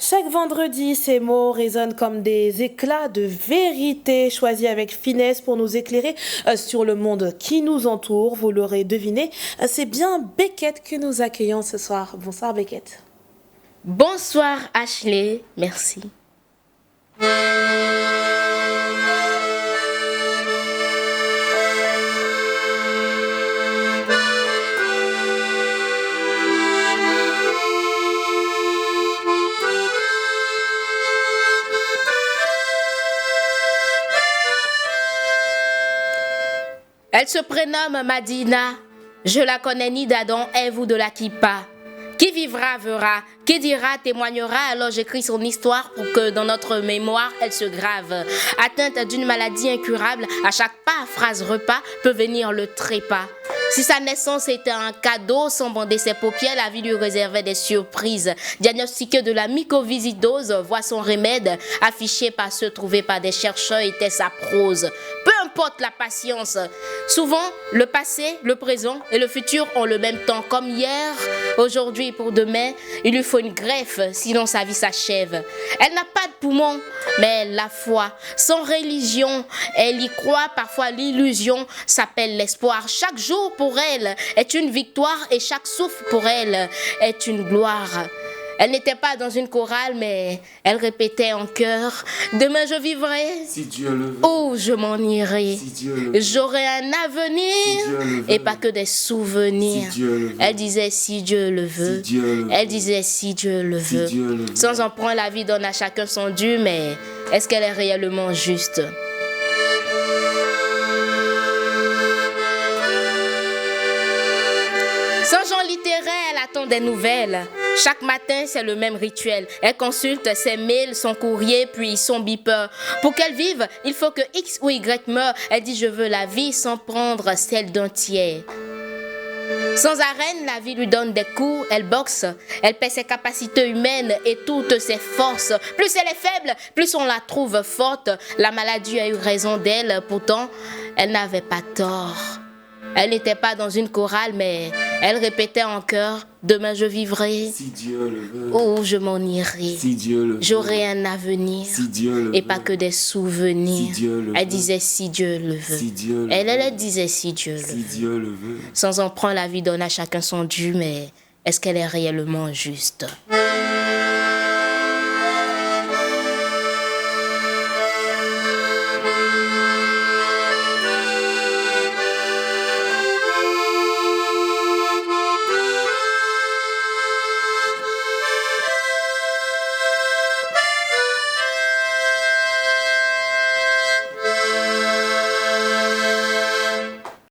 Chaque vendredi, ces mots résonnent comme des éclats de vérité choisis avec finesse pour nous éclairer sur le monde qui nous entoure. Vous l'aurez deviné, c'est bien Beckett que nous accueillons ce soir. Bonsoir Beckett. Bonsoir Ashley, merci. Elle se prénomme Madina, je la connais ni d'Adam, Ève ou de la Kippa. Qui vivra verra, qui dira témoignera, alors j'écris son histoire pour que dans notre mémoire elle se grave. Atteinte d'une maladie incurable, à chaque pas, phrase, repas, peut venir le trépas. Si sa naissance était un cadeau, sans bander ses paupières, la vie lui réservait des surprises. Diagnostiquée de la mycoviscidose, voit son remède, affiché par ceux trouvés par des chercheurs, était sa prose. Peu importe la patience. Souvent, le passé, le présent et le futur ont le même temps. Comme hier, aujourd'hui pour demain, il lui faut une greffe, sinon sa vie s'achève. Elle n'a pas de poumon, mais la foi. Sans religion, elle y croit, parfois l'illusion s'appelle l'espoir. Chaque jour pour elle est une victoire et chaque souffle pour elle est une gloire. Elle n'était pas dans une chorale, mais elle répétait en chœur « Demain je vivrai, si Dieu le veut. Oh, je m'en irai, Si Dieu le veut. J'aurai un avenir, Si Dieu le veut. et pas que des souvenirs. Si Dieu le veut. Elle disait « Si Dieu le veut Si Dieu le veut. Elle disait « Si Dieu le Si veut Dieu le veut. Sans en prendre la vie donne à chacun son dû, mais est-ce qu'elle est réellement juste? Sans genre littéraire, elle attend des nouvelles. Chaque matin, c'est le même rituel. Elle consulte ses mails, son courrier, puis son beeper. Pour qu'elle vive, il faut que X ou Y meure. Elle dit « Je veux la vie sans prendre celle d'un tiers ». Sans arène, la vie lui donne des coups, elle boxe, elle paie ses capacités humaines et toutes ses forces. Plus elle est faible, plus on la trouve forte. La maladie a eu raison d'elle, pourtant, elle n'avait pas tort. Elle n'était pas dans une chorale, mais elle répétait en chœur « Demain je vivrai, Si Dieu le veut. oh je m'en irai, Si Dieu le veut. j'aurai un avenir, Si Dieu le et veut. pas que des souvenirs. Si Dieu le Elle veut. disait « Si Dieu le veut Si Dieu le Elle veut. disait « Si Dieu le Si veut Dieu le veut. Sans en prendre la vie donne à chacun son dû, mais est-ce qu'elle est réellement juste?